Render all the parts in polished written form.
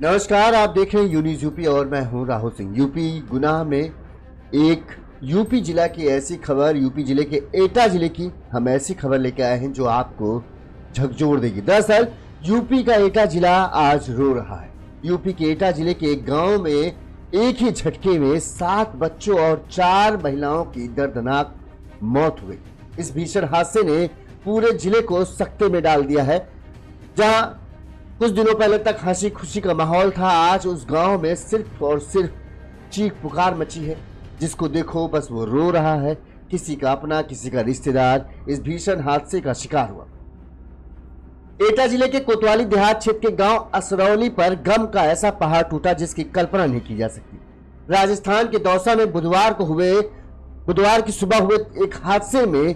नमस्कार, आप देख रहे हैं यूनिज यूपी और मैं हूं राहुल सिंह। यूपी गुनाह में एक यूपी जिला की ऐसी खबर, यूपी जिले के एटा जिले की हम ऐसी खबर लेके आए हैं जो आपको झकझोर देगी। दरअसल यूपी का एटा जिला आज रो रहा है। यूपी के एटा जिले के एक गांव में एक ही झटके में 7 बच्चों और 4 महिलाओं की दर्दनाक मौत हो गई। इस भीषण हादसे ने पूरे जिले को सकते में डाल दिया है। जहां कुछ दिनों पहले तक हंसी खुशी का माहौल था, आज उस गांव में सिर्फ और सिर्फ चीख पुकार मची है। जिसको देखो बस वो रो रहा है। किसी का अपना, किसी का रिश्तेदार इस भीषण हादसे का शिकार हुआ। एटा जिले के कोतवाली देहात क्षेत्र के गांव असरौली पर गम का ऐसा पहाड़ टूटा जिसकी कल्पना नहीं की जा सकती। राजस्थान के दौसा में बुधवार की सुबह हुए एक हादसे में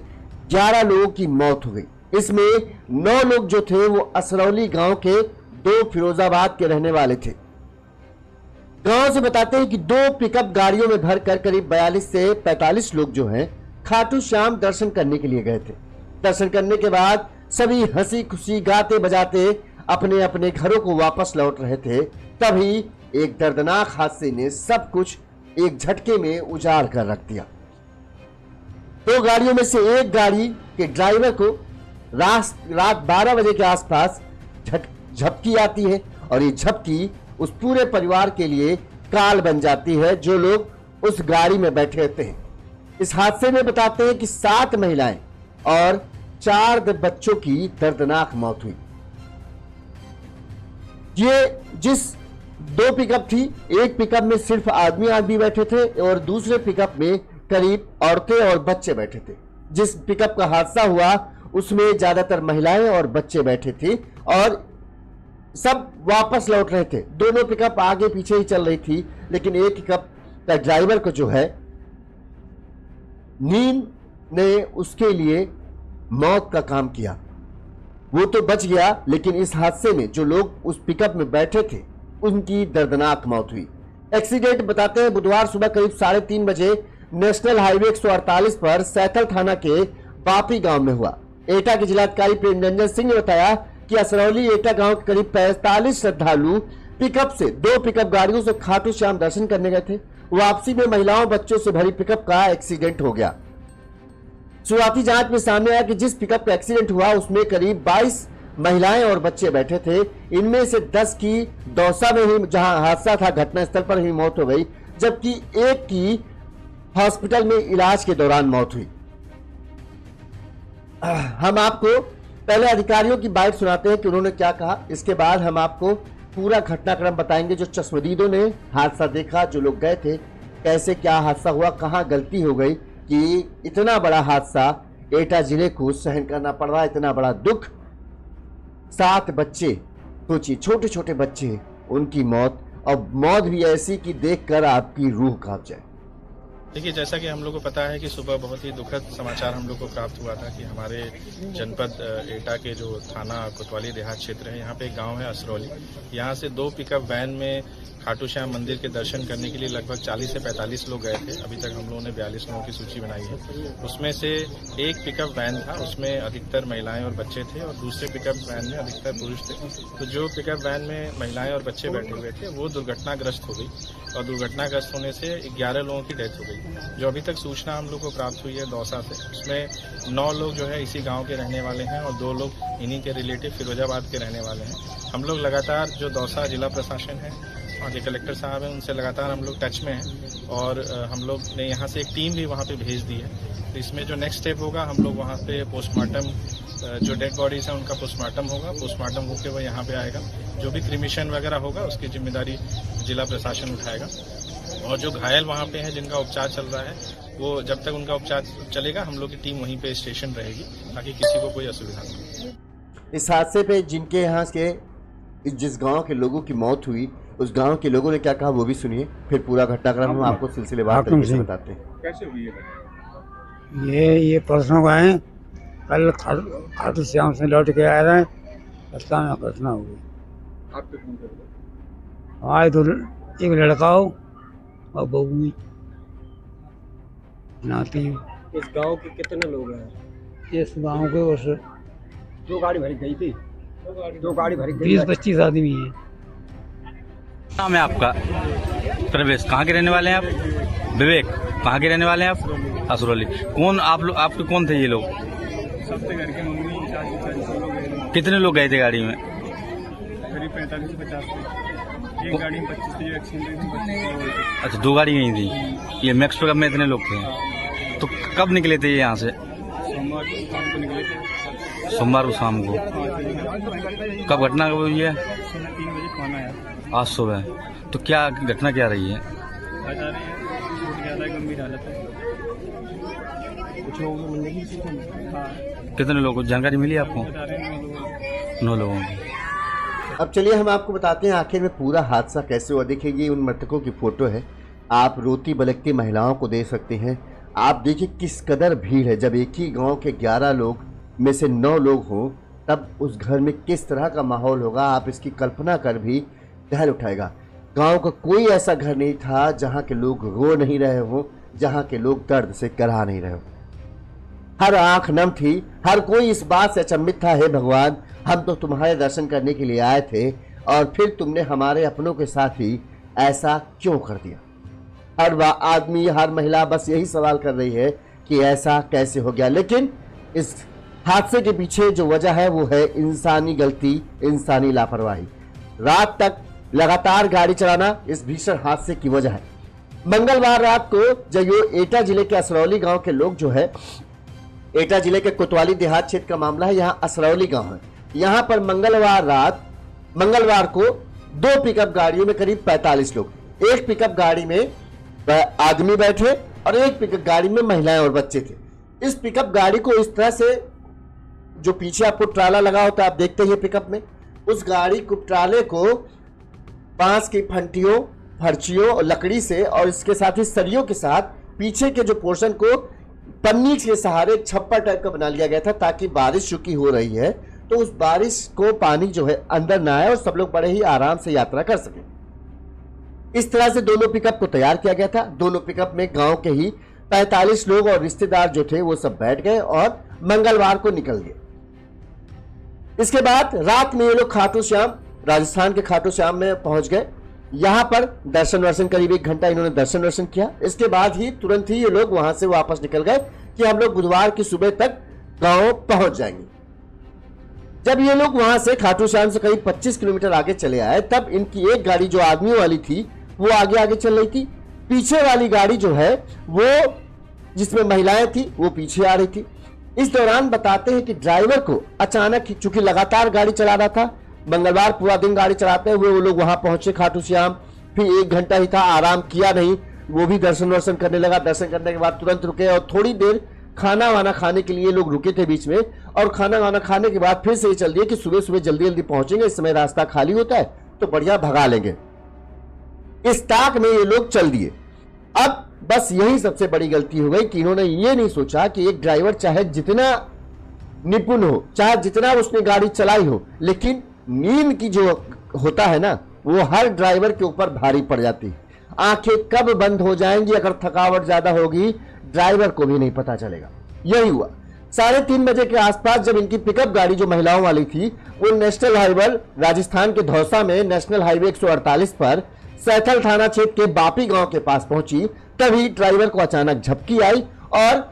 11 लोगों की मौत हो गई। इसमें 9 लोग जो थे वो असरौली गांव के 2 फिरोजाबाद के रहने वाले थे। गांव से बताते हैं कि 2 पिकअप गाड़ियों में भरकर करीब 42 से 45 लोग जो हैं खाटू श्याम दर्शन करने के लिए गए थे। दर्शन करने के बाद सभी हंसी खुशी गाते बजाते अपने अपने घरों को वापस लौट रहे थे। तभी एक दर्दनाक हादसे ने सब कुछ एक झटके में उजाड़ कर रख दिया। 2 गाड़ियों में से एक गाड़ी के ड्राइवर को रात 12 बजे के आसपास झपकी आती है और ये झपकी उस पूरे परिवार के लिए काल बन जाती है जो लोग उस गाड़ी में बैठे रहते हैं। इस हादसे में बताते हैं कि 7 महिलाएं और 4 बच्चों की दर्दनाक मौत हुई। ये जिस 2 पिकअप थी, एक पिकअप में सिर्फ आदमी बैठे थे और दूसरे पिकअप में करीब औरतें और बच्चे बैठे थे। जिस पिकअप का हादसा हुआ उसमें ज्यादातर महिलाएं और बच्चे बैठे थे और सब वापस लौट रहे थे। दोनों पिकअप आगे पीछे ही चल रही थी, लेकिन एक पिकअप का ड्राइवर को जो है नींद ने उसके लिए मौत का काम किया। वो तो बच गया, लेकिन इस हादसे में जो लोग उस पिकअप में बैठे थे उनकी दर्दनाक मौत हुई। एक्सीडेंट बताते हैं बुधवार सुबह करीब 3:30 बजे नेशनल हाईवे 148 पर सैथल थाना के बापी गांव में हुआ। एटा के जिलाधिकारी प्रेम रंजन सिंह ने बताया कि असरौली एटा गांव के करीब 45 श्रद्धालु पिकअप से 2 पिकअप गाड़ियों से खाटू श्याम दर्शन करने गए थे। वापसी में महिलाओं बच्चों से भरी पिकअप का एक्सीडेंट हो गया। शुरुआती जांच में सामने आया कि जिस पिकअप का एक्सीडेंट हुआ उसमें करीब 22 महिलाएं और बच्चे बैठे थे। इनमें से 10 की दौसा में ही जहां हादसा था घटनास्थल पर ही मौत हो गई, जबकि एक की हॉस्पिटल में इलाज के दौरान मौत हुई। हम आपको पहले अधिकारियों की बाइट सुनाते हैं कि उन्होंने क्या कहा। इसके बाद हम आपको पूरा घटनाक्रम बताएंगे। जो चश्मदीदों ने हादसा देखा, जो लोग गए थे, कैसे क्या हादसा हुआ, कहां गलती हो गई कि इतना बड़ा हादसा एटा जिले को सहन करना पड़ रहा, इतना बड़ा दुख। 7 बच्चे, सोचिए छोटे छोटे बच्चे, उनकी मौत, और मौत भी ऐसी कि देखकर आपकी रूह कांप जाए। देखिए, जैसा कि हम लोग को पता है कि सुबह बहुत ही दुखद समाचार हम लोग को प्राप्त हुआ था कि हमारे जनपद एटा के जो थाना कोतवाली देहात क्षेत्र है, यहाँ पे एक गांव है असरौली। यहाँ से 2 पिकअप वैन में खाटू श्याम मंदिर के दर्शन करने के लिए लगभग 40 से 45 लोग गए थे। अभी तक हम लोगों ने 42 लोगों की सूची बनाई है। उसमें से एक पिकअप वैन था, उसमें अधिकतर महिलाएं और बच्चे थे, और दूसरे पिकअप वैन में अधिकतर पुरुष थे। तो जो पिकअप वैन में महिलाएं और बच्चे बैठे हुए थे वो दुर्घटनाग्रस्त हो गई, और दुर्घटनाग्रस्त होने से 11 लोगों की डेथ हो गई। जो अभी तक सूचना हम लोग को प्राप्त हुई है दौसा से, उसमें 9 लोग जो है इसी गाँव के रहने वाले हैं और 2 लोग इन्हीं के रिलेटिव फिरोजाबाद के रहने वाले हैं। हम लोग लगातार जो दौसा जिला प्रशासन है और जो कलेक्टर साहब हैं उनसे लगातार हम लोग टच में हैं, और हम लोग ने यहाँ से एक टीम भी वहाँ पे भेज दी है। तो इसमें जो नेक्स्ट स्टेप होगा, हम लोग वहाँ पे पोस्टमार्टम, जो डेड बॉडीज हैं उनका पोस्टमार्टम होगा। पोस्टमार्टम होकर वो यहाँ पे आएगा। जो भी क्रिमिशन वगैरह होगा उसकी जिम्मेदारी जिला प्रशासन उठाएगा। और जो घायल वहाँ पे हैं जिनका उपचार चल रहा है, वो जब तक उनका उपचार चलेगा हम लोग की टीम वहीं पे स्टेशन रहेगी ताकि किसी को कोई असुविधा न हो। इस हादसे पे जिनके यहाँ के जिस गांव के लोगों की मौत हुई, उस गांव के लोगों ने क्या कहा वो भी सुनिए, फिर पूरा घटनाक्रम हम आपको सिलसिलेवार तरीके से बताते हैं। कैसे हुई ये परसों का है, कल खाटू श्याम से लौट के आए रहे, रास्ता में घटना हो गई। आपके फोन कर आए तो एक लड़का हो और बहू नाती। इस गांव के कितने लोग हैं? इस गांव के उस 2 गाड़ी भरी गई थी। 2 गाड़ी भरी गई। 20-25 आदमी हैं। नाम है आपका? प्रवेश। कहाँ के रहने वाले हैं आप? विवेक। कहाँ के रहने वाले हैं आप? असरौली। कौन आप लोग, आपके कौन थे ये लोग? सबसे घर के मम्मी चाची चाची लोग गए, कितने लोग गए थे गाड़ी में? करीब 45 से 50 थे। एक गाड़ी में 25 थे, एक्सीडेंट हुई थी, 25 लोग। अच्छा, 2 गाड़ी गई थी। ये मैक्स पिकअप में इतने लोग थे, तो कब निकले थे ये यहाँ से? सोमवार को शाम को निकले थे। सोमवार को शाम को। कब घटना कब हुई है? सुबह 3 बजे खाना आया। आज सुबह। तो क्या घटना क्या रही है? बता रहे हैं छूट गया था, गंभीर हालत है। कुछ लोगों को मिलने की हाँ, कितने लोगों को जानकारी मिली आपको? बता रहे हैं 9 लोग। 9 लोगों को। अब चलिए हम आपको बताते हैं आखिर में पूरा हादसा कैसे हुआ। देखिए ये उन मृतकों की फोटो है, आप रोती बलकती महिलाओं को देख सकते हैं। आप देखिए किस कदर भीड़ है। जब एक ही गांव के 11 लोग में से 9 लोग हों तब उस घर में किस तरह का माहौल होगा, आप इसकी कल्पना कर भी दहल उठाएगा। गांव का कोई ऐसा घर नहीं था जहां के लोग रो नहीं रहे हों, जहां के लोग दर्द से कराह नहीं रहे हों। हर आंख नम थी, हर कोई इस बात से अचंभित था, हे भगवान हम तो तुम्हारे दर्शन करने के लिए आए थे और फिर तुमने हमारे अपनों के साथ ही ऐसा क्यों कर दिया। हर आदमी हर महिला बस यही सवाल कर रही है कि ऐसा कैसे हो गया। लेकिन इस हादसे के पीछे जो वजह है वो है इंसानी गलती, इंसानी लापरवाही। रात तक लगातार गाड़ी चलाना इस भीषण हादसे की वजह है। मंगलवार रात को जब ये एटा जिले के असरौली गांव के लोग जो है, एटा जिले के कोतवाली देहात क्षेत्र का मामला है, यहाँ असरौली गांव है। यहाँ पर मंगलवार को 2 पिकअप गाड़ियों में करीब 45 लोग, एक पिकअप गाड़ी में आदमी बैठे और एक पिकअप गाड़ी में महिलाएं और बच्चे थे। इस पिकअप गाड़ी को इस तरह से, जो पीछे आपको ट्राला लगा होता है आप देखते हैं पिकअप में, उस गाड़ी को ट्राले को बांस की फंटियों, फर्चियों और लकड़ी से और इसके साथ ही सरियों के साथ पीछे के जो पोर्शन को पन्नी के सहारे छप्पर टाइप का बना लिया गया था, ताकि बारिश चूंकि हो रही है तो उस बारिश को पानी जो है अंदर ना आए और सब लोग बड़े ही आराम से यात्रा कर सकें। इस तरह से दोनों पिकअप को तैयार किया गया था। दोनों पिकअप में गांव के ही 45 लोग और रिश्तेदार जो थे वो सब बैठ गए और मंगलवार को निकल गए। इसके बाद रात में ये लोग खाटू श्याम, राजस्थान के खाटू श्याम में पहुंच गए। यहां पर दर्शन वर्शन करीब 1 घंटा इन्होंने दर्शन वर्शन किया। इसके बाद ही तुरंत ही ये लोग वहां से वापस निकल गए कि हम लोग बुधवार की सुबह तक गांव पहुंच जाएंगे। जब ये लोग वहां से खाटू श्याम से करीब 25 किलोमीटर आगे चले आए तब इनकी एक गाड़ी जो आदमियों वाली थी वो आगे आगे चल रही थी, पीछे वाली गाड़ी जो है वो जिसमें महिलाएं थी वो पीछे आ रही थी। इस दौरान बताते हैं कि ड्राइवर को अचानक, चूंकि लगातार गाड़ी चला रहा था, मंगलवार पूरा दिन गाड़ी चलाते हुए वो लोग वहां पहुंचे खाटू श्याम, फिर 1 घंटा ही था, आराम किया नहीं, वो भी दर्शन वर्शन करने लगा। दर्शन करने के बाद तुरंत रुके और थोड़ी देर खाना वाना खाने के लिए लोग रुके थे बीच में, और खाना वाना खाने के बाद फिर से ये चल दिए कि सुबह सुबह जल्दी जल्दी पहुंचेंगे, इस समय रास्ता खाली होता है तो बढ़िया भगा लेंगे। इस ताक में ये लोग चल दिए। अब बस यही सबसे बड़ी गलती हो गई कि इन्होंने ये नहीं सोचा कि एक ड्राइवर चाहे जितना निपुण हो, चाहे जितना उसने गाड़ी चलाई हो, लेकिन नींद की जो होता है ना वो हर ड्राइवर के ऊपर भारी पड़ जाती है। आंखें कब बंद हो जाएंगी, अगर थकावट ज्यादा होगी ड्राइवर को भी नहीं पता चलेगा। यही हुआ 3:30 बजे के आसपास जब इनकी पिकअप गाड़ी जो महिलाओं वाली थी वो नेशनल हाईवे राजस्थान के दौसा में नेशनल हाईवे 148 पर सैथल थाना क्षेत्र के बापी गांव के पास पहुंची, तभी ड्राइवर को अचानक झपकी आई और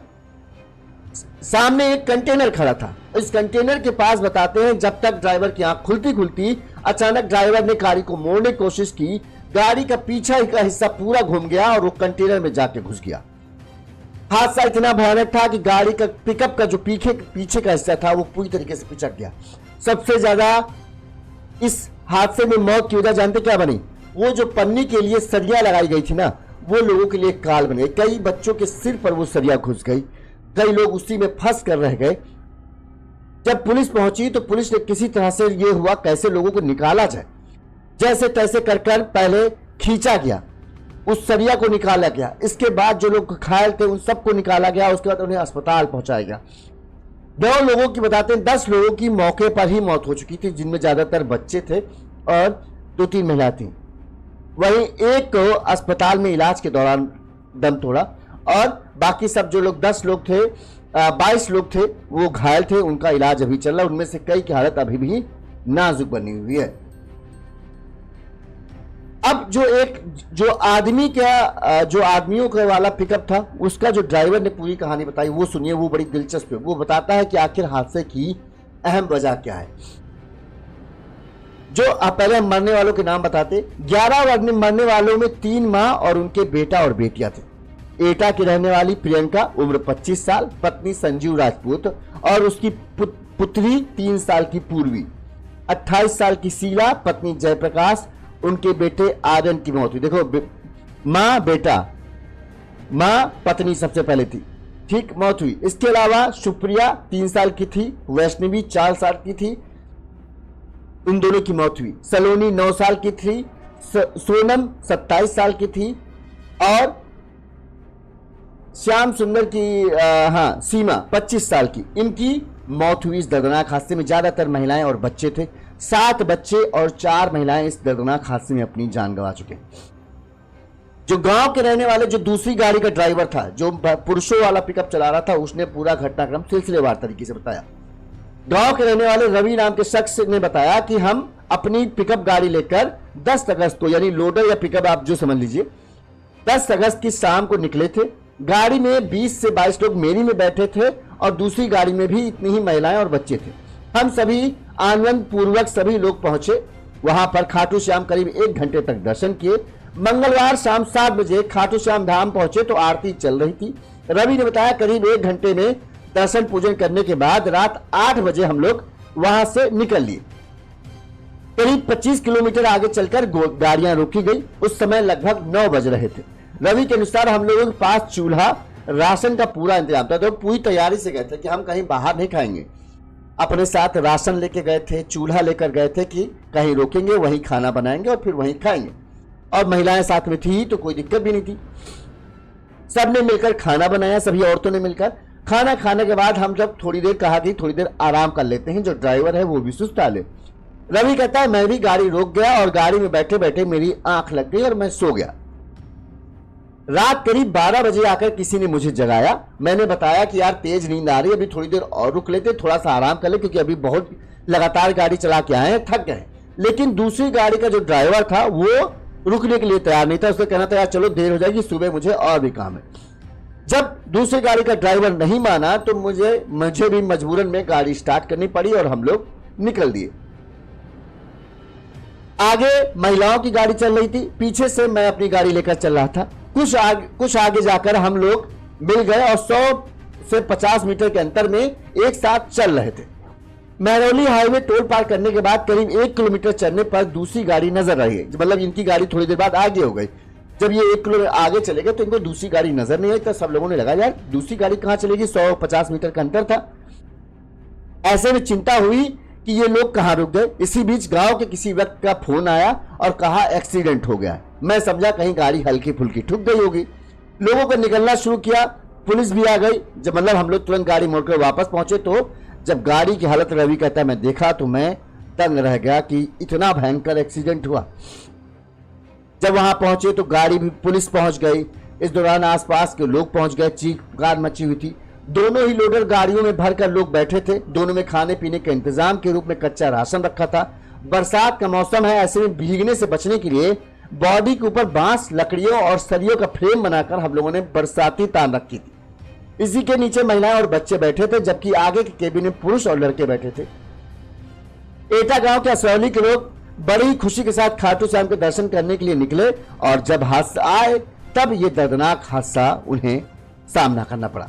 सामने एक कंटेनर खड़ा था। इस कंटेनर के पास बताते हैं जब तक ड्राइवर की आंख खुलती खुलती अचानक ड्राइवर ने गाड़ी को मोड़ने की कोशिश की, गाड़ी का पीछा का हिस्सा पूरा घूम गया और वो कंटेनर में जाके घुस गया। हादसा इतना भयानक था कि गाड़ी का पिकअप का जो पीछे का हिस्सा था वो पूरी तरीके से पिचक गया। सबसे ज्यादा इस हादसे में मौत की वजह जानते क्या बनी? वो जो पन्नी के लिए सरिया लगाई गई थी ना, वो लोगों के लिए काल बन गई। कई बच्चों के सिर पर वो सरिया घुस गई, कई लोग उसी में फंस कर रह गए। जब पुलिस पहुंची तो पुलिस ने किसी तरह से ये हुआ कैसे लोगों को निकाला जाए, जैसे तैसे कर पहले खींचा गया, उस सरिया को निकाला गया। इसके बाद जो लोग घायल थे उन सबको निकाला गया, उसके बाद उन्हें अस्पताल पहुंचाया गया। 9 लोगों की बताते हैं 10 लोगों की मौके पर ही मौत हो चुकी थी, जिनमें ज्यादातर बच्चे थे और 2-3 महिला थी। वहीं एक को अस्पताल में इलाज के दौरान दम तोड़ा और बाकी सब जो लोग 10 लोग थे, 22 लोग थे वो घायल थे, उनका इलाज अभी चल रहा है। उनमें से कई की हालत अभी भी नाजुक बनी हुई है। अब अब जो आदमियों का वाला पिकअप था, उसका जो ड्राइवर ने पूरी कहानी बताई वो सुनिए, वो बड़ी दिलचस्प है। वो बताता है कि आखिर हादसे की अहम वजह क्या है। जो पहले हम मरने वालों के नाम बताते। 11 मरने वालों में 3 मां और उनके बेटा और बेटियां थे। एटा की रहने वाली प्रियंका, उम्र 25 साल, पत्नी संजीव राजपूत और उसकी पुत्री 3 साल की पूर्वी, 28 साल की शीला, पत्नी जयप्रकाश, उनके बेटे आर्यन की मौत हुई। देखो, मां पत्नी सबसे पहले थी, ठीक, मौत हुई। इसके अलावा सुप्रिया 3 साल की थी, वैष्णवी 4 साल की थी, इन दोनों की मौत हुई। सलोनी 9 साल की थी, सोनम 27 साल की थी और श्याम सुंदर की सीमा 25 साल की, इनकी मौत हुई इस दर्दनाक हादसे में। ज्यादातर महिलाएं और बच्चे थे। 7 बच्चे और 4 महिलाएं इस दर्दनाक हादसे में अपनी जान गंवा चुके। जो गांव के रहने वाले, जो दूसरी गाड़ी का ड्राइवर था, जो पुरुषों वाला पिकअप चला रहा था, उसने पूरा घटनाक्रम सिलसिलेवार तरीके से बताया। गांव के रहने वाले रवि नाम के शख्स ने बताया कि हम अपनी पिकअप गाड़ी लेकर 10 अगस्त को, यानी लोडर या पिकअप आप जो समझ लीजिए, 10 अगस्त की शाम को निकले थे। गाड़ी में 20 से 22 लोग मेरी में बैठे थे और दूसरी गाड़ी में भी इतनी ही महिलाएं और बच्चे थे। हम सभी आनंद पूर्वक सभी लोग पहुंचे वहां पर। खाटू श्याम करीब 1 घंटे तक दर्शन किए। मंगलवार शाम 7 बजे खाटू श्याम धाम पहुंचे तो आरती चल रही थी। रवि ने बताया करीब 1 घंटे में दर्शन पूजन करने के बाद रात 8 बजे हम लोग वहां से निकल लिए। करीब 25 किलोमीटर आगे चलकर गाड़ियां रोकी गई। उस समय लगभग 9 बज रहे थे। रवि के अनुसार हम लोगों के पास चूल्हा, राशन का पूरा इंतजाम था, तो पूरी तैयारी से गए थे कि हम कहीं बाहर नहीं खाएंगे। अपने साथ राशन लेके गए थे, चूल्हा लेकर गए थे कि कहीं रोकेंगे, वहीं खाना बनाएंगे और फिर वहीं खाएंगे। और महिलाएं साथ में थी तो कोई दिक्कत भी नहीं थी। सबने मिलकर खाना बनाया, सभी औरतों ने मिलकर। खाना खाने के बाद हम जब थोड़ी देर कहा कि थोड़ी देर आराम कर लेते हैं, जो ड्राइवर है वो भी सुस्ता ले। रवि कहता है मैं भी गाड़ी रोक गया और गाड़ी में बैठे बैठे मेरी आंख लग गई और मैं सो गया। रात करीब 12 बजे आकर किसी ने मुझे जगाया। मैंने बताया कि यार तेज नींद आ रही है, अभी थोड़ी देर और रुक लेते, थोड़ा सा आराम कर ले, क्योंकि अभी बहुत लगातार गाड़ी चला के आए हैं, थक गए। लेकिन दूसरी गाड़ी का जो ड्राइवर था वो रुकने के लिए तैयार नहीं था। उसने कहना था यार चलो देर हो जाएगी, सुबह मुझे और भी काम है। जब दूसरी गाड़ी का ड्राइवर नहीं माना तो मुझे भी मजबूरन में गाड़ी स्टार्ट करनी पड़ी और हम लोग निकल दिए। आगे महिलाओं की गाड़ी चल रही थी, पीछे से मैं अपनी गाड़ी लेकर चल रहा था। कुछ आगे जाकर हम लोग मिल गए और 100 से 50 मीटर के अंतर में एक साथ चल रहे थे। महरौली हाईवे टोल पार करने के बाद करीब 1 किलोमीटर चलने पर दूसरी गाड़ी नजर आई है। मतलब इनकी गाड़ी थोड़ी देर बाद आगे हो गई। जब ये 1 किलोमीटर आगे चले गए तो इनको दूसरी गाड़ी नजर नहीं आई, तो सब लोगों ने लगा यार दूसरी गाड़ी कहां चलेगी, 150 मीटर का अंतर था। ऐसे में चिंता हुई कि ये लोग कहां रुक गए। इसी बीच गांव के किसी व्यक्ति का फोन आया और कहा एक्सीडेंट हो गया। मैं समझा कहीं गाड़ी हल्की फुल्की ठुक गई होगी। लोगों को निकलना शुरू किया, पुलिस भी आ गई। जब मतलब हम लोग तुरंत गाड़ी मोड़कर वापस पहुंचे तो जब गाड़ी की हालत, रवि कहता है मैं देखा तो मैं तंग रह गया कि इतना भयंकर एक्सीडेंट हुआ। जब वहां पहुंचे तो गाड़ी भी, पुलिस पहुंच गई। इस दौरान आसपास के लोग पहुंच गए, चीख पुकार मची हुई थी। दोनों ही लोडर गाड़ियों में भरकर लोग बैठे थे। दोनों में खाने पीने के इंतजाम के रूप में कच्चा राशन रखा था। बरसात का मौसम है, ऐसे में भीगने से बचने के लिए बॉडी के ऊपर बांस, लकड़ियों और सरियों का फ्रेम बनाकर हम लोगों ने बरसाती तान रखी थी। इसी के नीचे महिलाएं और बच्चे बैठे थे, जबकि आगे के केबिन में पुरुष और लड़के बैठे थे। एटा गांव के असरौली के लोग बड़ी खुशी के साथ खाटू श्याम के दर्शन करने के लिए निकले और जब हादसा आए तब ये दर्दनाक हादसा उन्हें सामना करना पड़ा।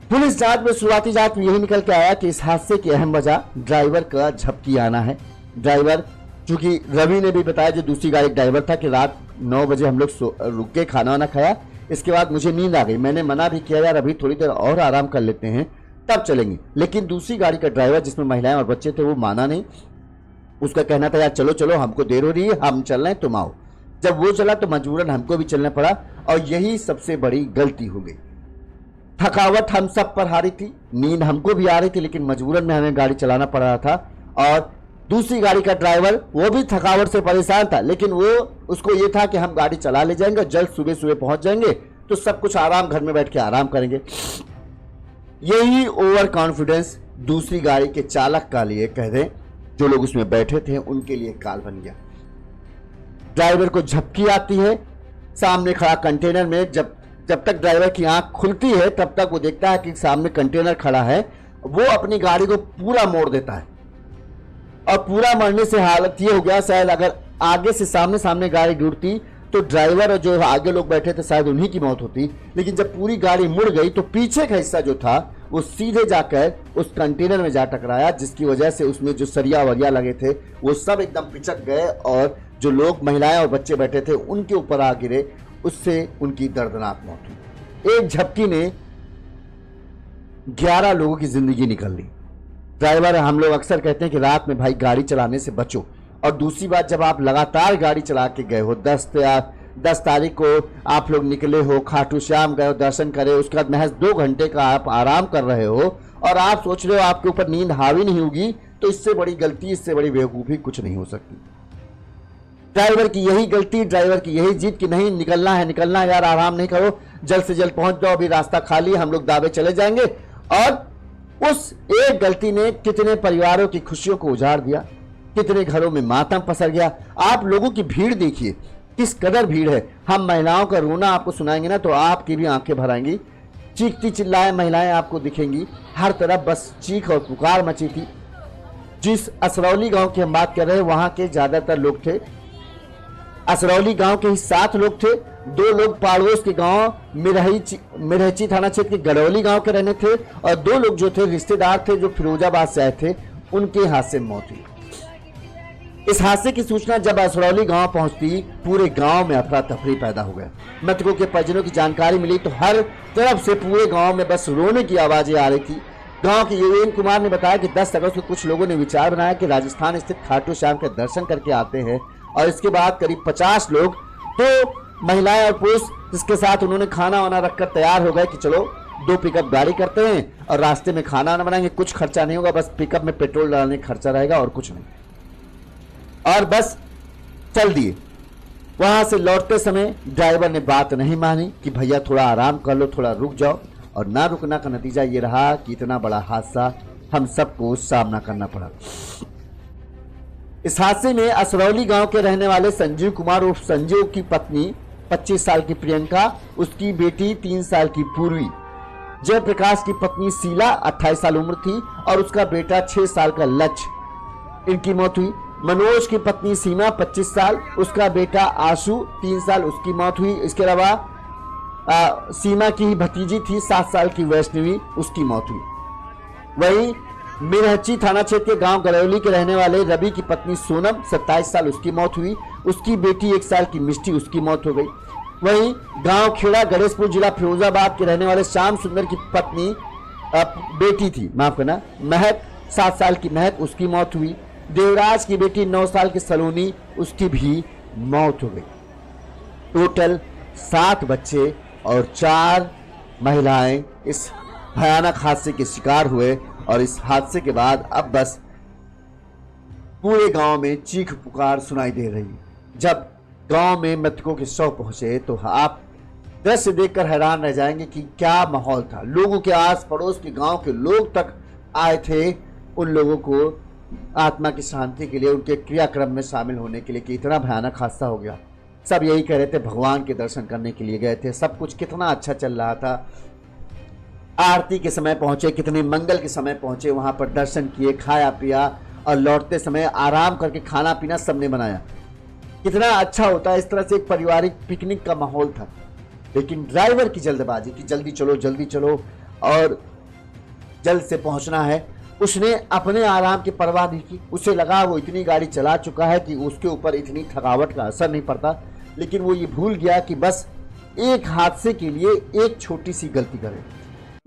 पुलिस जांच में, शुरुआती जांच में यही निकल के आया कि इस हादसे की अहम वजह ड्राइवर का झपकी आना है। ड्राइवर, चूंकि रवि ने भी बताया जो दूसरी गाड़ी ड्राइवर था कि रात 9 बजे हम लोग रुक के खाना वाना खाया। इसके बाद मुझे नींद आ गई। मैंने मना भी किया यार अभी थोड़ी देर और आराम कर लेते हैं तब चलेंगे, लेकिन दूसरी गाड़ी का ड्राइवर जिसमें महिलाएं और बच्चे थे वो माना नहीं। उसका कहना था यार चलो चलो हमको देर हो रही है, हम चल रहे हैं, तुम आओ। जब वो चला तो मजबूरन हमको भी चलना पड़ा और यही सबसे बड़ी गलती हो गई। थकावट हम सब पर हारी थी, नींद हमको भी आ रही थी, लेकिन मजबूरन में हमें गाड़ी चलाना पड़ रहा था। और दूसरी गाड़ी का ड्राइवर वो भी थकावट से परेशान था, लेकिन वो उसको ये था कि हम गाड़ी चला ले जाएंगे, जल्द सुबह सुबह पहुंच जाएंगे तो सब कुछ आराम, घर में बैठ के आराम करेंगे। यही ओवर कॉन्फिडेंस दूसरी गाड़ी के चालक का लिए कह दें, जो लोग उसमें बैठे थे उनके लिए काल बन गया। ड्राइवर को झपकी आती है। सामने खड़ा कंटेनर में जब तक ड्राइवर की आंख खुलती है तब तक वो देखता है कि सामने कंटेनर खड़ा है। वो अपनी गाड़ी को पूरा मोड़ देता है और पूरा मरने से हालत ये हो गया, शायद अगर आगे से सामने गाड़ी जुड़ती तो ड्राइवर और जो आगे लोग बैठे थे शायद उन्हीं की मौत होती। लेकिन जब पूरी गाड़ी मुड़ गई तो पीछे का हिस्सा जो था वो सीधे जाकर उस कंटेनर में जा टकराया, जिसकी वजह से उसमें जो सरिया वरिया लगे थे वो सब एकदम पिचक गए और जो लोग, महिलाएं और बच्चे बैठे थे उनके ऊपर आ गिरे। उससे उनकी दर्दनाक मौत हुई। एक झपकी ने 11 लोगों की जिंदगी निकल ली। ड्राइवर, हम लोग अक्सर कहते हैं कि रात में भाई गाड़ी चलाने से बचो। और दूसरी बात, जब आप लगातार गाड़ी चला के गए हो, 10 तारीख को आप लोग निकले हो, खाटू श्याम गए हो, दर्शन करे, उसके बाद महज 2 घंटे का आप आराम कर रहे हो और आप सोच रहे हो आपके ऊपर नींद हावी नहीं होगी, तो इससे बड़ी गलती, इससे बड़ी बेवकूफ़ी कुछ नहीं हो सकती। ड्राइवर की यही गलती, ड्राइवर की यही जिद कि नहीं निकलना है यार, आराम नहीं करो, जल्द से जल्द पहुंच जाओ, अभी रास्ता खाली, हम लोग दावे चले जाएंगे। और उस एक गलती ने कितने परिवारों की खुशियों को उजाड़ दिया, कितने घरों में मातम पसर गया। आप लोगों की भीड़ देखिए, किस कदर भीड़ है। हम महिलाओं का रोना आपको सुनाएंगे ना तो आपकी भी आंखें भर आएंगी। चीखती चिल्लाए महिलाएं आपको दिखेंगी, हर तरफ बस चीख और पुकार मची थी। जिस असरौली गांव की हम बात कर रहे हैं वहां के ज्यादातर लोग थे, असरौली गांव के ही 7 लोग थे। 2 लोग पड़ोस के गांव मिरहची थाना क्षेत्र के गड़ौली गांव के रहने थे और 2 लोग जो थे रिश्तेदार थे जो फिरोजाबाद से आए थे, उनके हादसे में मौत हुई। इस हादसे की सूचना जब असरौली गांव पहुंचती, पूरे गांव में अफरा तफरी पैदा हो गया। मृतकों के परिजनों की जानकारी मिली तो हर तरफ से पूरे गांव में बस रोने की आवाजें आ रही थी। गांव के युवेन कुमार ने बताया कि 10 अगस्त को कुछ लोगों ने विचार बनाया कि राजस्थान स्थित खाटू श्याम के दर्शन करके आते हैं और इसके बाद करीब 50 लोग, 2 महिलाएं और पुरुष, जिसके साथ उन्होंने खाना वाना रखकर तैयार हो गए कि चलो 2 पिकअप गाड़ी करते हैं और रास्ते में खाना वाना बनाएंगे, कुछ खर्चा नहीं होगा, बस पिकअप में पेट्रोल डालने का खर्चा रहेगा और कुछ नहीं। और बस चल दिए। वहां से लौटते समय ड्राइवर ने बात नहीं मानी कि भैया थोड़ा आराम कर लो, थोड़ा रुक जाओ, और ना रुकना का नतीजा ये रहा कि इतना बड़ा हादसा हम सबको सामना करना पड़ा। इस हादसे में असरौली गांव के रहने वाले संजीव कुमार उर्फ संजीव की पत्नी 25 साल की प्रियंका, उसकी बेटी 3 साल की पूर्वी, जयप्रकाश की पत्नी शीला 28 साल उम्र थी और उसका बेटा 6 साल का लक्ष्य, इनकी मौत हुई। मनोज की पत्नी सीमा 25 साल, उसका बेटा आशु 3 साल, उसकी मौत हुई। इसके अलावा सीमा की ही भतीजी थी 7 साल की वैष्णवी, उसकी मौत हुई। वहीं मिरहची थाना क्षेत्र के गांव गरौली के रहने वाले रवि की पत्नी सोनम 27 साल, उसकी मौत हुई। उसकी बेटी 1 साल की मिष्टी, उसकी मौत हो गई। वहीं गांव खेड़ा गणेशपुर जिला फिरोजाबाद के रहने वाले श्याम सुंदर की पत्नी बेटी थी, माफ करना, महक 7 साल की महक, उसकी मौत हुई। देवराज की बेटी 9 साल की सलोनी, उसकी भी मौत हो गई। टोटल 7 बच्चे और 4 महिलाएं इस भयानक हादसे के शिकार हुए और इस हादसे के बाद अब बस पूरे गांव में चीख पुकार सुनाई दे रही है। जब गांव में मृतकों के शव पहुंचे तो आप दृश्य देखकर हैरान रह जाएंगे कि क्या माहौल था। लोगों के आस पड़ोस के गांव के लोग तक आए थे उन लोगों को आत्मा की शांति के लिए, उनके क्रियाक्रम में शामिल होने के लिए कि इतना भयानक हादसा हो गया। सब यही कह रहे थे भगवान के दर्शन करने के लिए गए थे, सब कुछ कितना अच्छा चल रहा था, आरती के समय पहुंचे, कितने मंगल के समय पहुंचे, वहां पर दर्शन किए, खाया पिया और लौटते समय आराम करके खाना पीना सबने बनाया। कितना अच्छा होता है, इस तरह से एक पारिवारिक पिकनिक का माहौल था। लेकिन ड्राइवर की जल्दबाजी कि जल्दी चलो और जल्द से पहुंचना है, उसने अपने आराम की परवाह नहीं की। उसे लगा वो इतनी गाड़ी चला चुका है कि उसके ऊपर इतनी थकावट का असर नहीं पड़ता, लेकिन वो ये भूल गया कि बस एक हादसे के लिए एक छोटी सी गलती करे।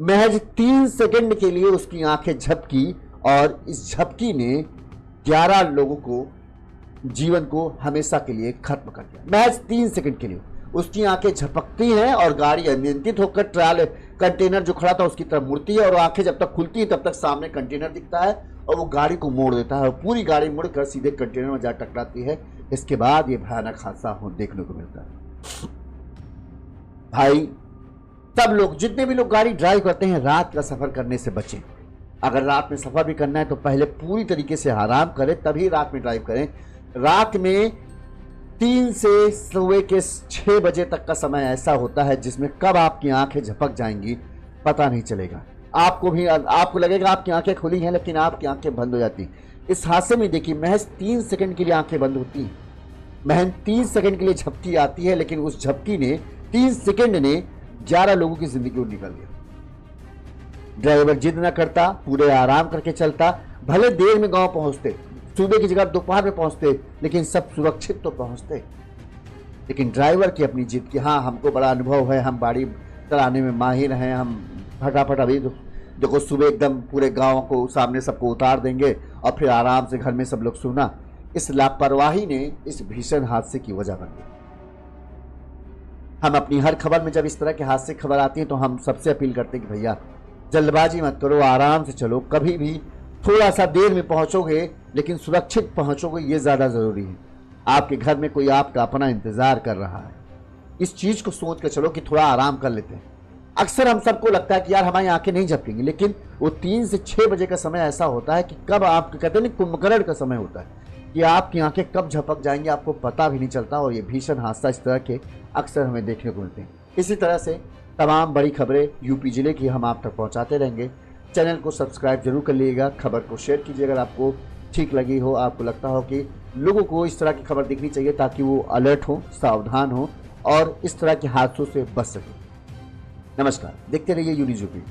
महज 3 सेकंड के लिए उसकी आंखें झपकी और इस झपकी ने 11 लोगों को जीवन को हमेशा के लिए खत्म कर दिया। महज 3 सेकंड के लिए उसकी आंखें झपकती हैं और गाड़ी अनियंत्रित होकर ट्रायल कंटेनर जो खड़ा था उसकी तरफ मुड़ती है और आंखें जब तक खुलती है तब तक सामने कंटेनर दिखता है और वो गाड़ी को मोड़ देता है और पूरी गाड़ी मुड़कर सीधे कंटेनर में जा टकराती है। इसके बाद ये भयानक हादसा देखने को मिलता है। भाई, सब लोग, जितने भी लोग गाड़ी ड्राइव करते हैं, रात का सफर करने से बचें। अगर रात में सफर भी करना है तो पहले पूरी तरीके से आराम करें, तभी रात में ड्राइव करें। रात में 3 से सुबह के 6 बजे तक का समय ऐसा होता है जिसमें कब आपकी आंखें झपक जाएंगी पता नहीं चलेगा। आपको लगेगा आपकी आंखें खुली हैं, लेकिन आपकी आंखें बंद हो जाती। इस हादसे में देखिए महज 3 सेकंड के लिए आंखें बंद होती हैं, महज 3 सेकंड के लिए झपकी आती है, लेकिन उस झपकी ने 3 सेकंड ने 11 लोगों की जिंदगी को निकाल दिया। ड्राइवर जिद न करता, पूरे आराम करके चलता, भले देर में गांव पहुंचते, सुबह की जगह दोपहर में पहुंचते, लेकिन सब सुरक्षित तो पहुंचते। लेकिन ड्राइवर की अपनी जिद कि हाँ हमको बड़ा अनुभव है, हम गाड़ी चलाने में माहिर हैं, हम फटाफट अभी देखो सुबह एकदम पूरे गांव को सामने सबको उतार देंगे और फिर आराम से घर में सब लोग सोना। इस लापरवाही ने इस भीषण हादसे की वजह बन गई। हम अपनी हर खबर में जब इस तरह के हादसे खबर आती है तो हम सबसे अपील करते हैं कि भैया जल्दबाजी मत करो, आराम से चलो। कभी भी थोड़ा सा देर में पहुंचोगे लेकिन सुरक्षित पहुंचोगे, ये ज्यादा जरूरी है। आपके घर में कोई आपका अपना इंतजार कर रहा है, इस चीज को सोच कर चलो कि थोड़ा आराम कर लेते हैं। अक्सर हम सबको लगता है कि यार हमारी आंखें नहीं झपकेंगी, लेकिन वो 3 से 6 बजे का समय ऐसा होता है कि कब आपके कहते हैं कुंभकर्ण का समय होता है कि आपकी आंखें कब झपक जाएंगी आपको पता भी नहीं चलता। और ये भीषण हादसा इस तरह के अक्सर हमें देखने को मिलते हैं। इसी तरह से तमाम बड़ी खबरें यूपी जिले की हम आप तक पहुंचाते रहेंगे। चैनल को सब्सक्राइब जरूर कर लीजिएगा, खबर को शेयर कीजिए अगर आपको ठीक लगी हो, आपको लगता हो कि लोगों को इस तरह की खबर दिखनी चाहिए ताकि वो अलर्ट हो, सावधान हो और इस तरह के हादसों से बच सके। नमस्कार, देखते रहिए यूनिज़ यूपी।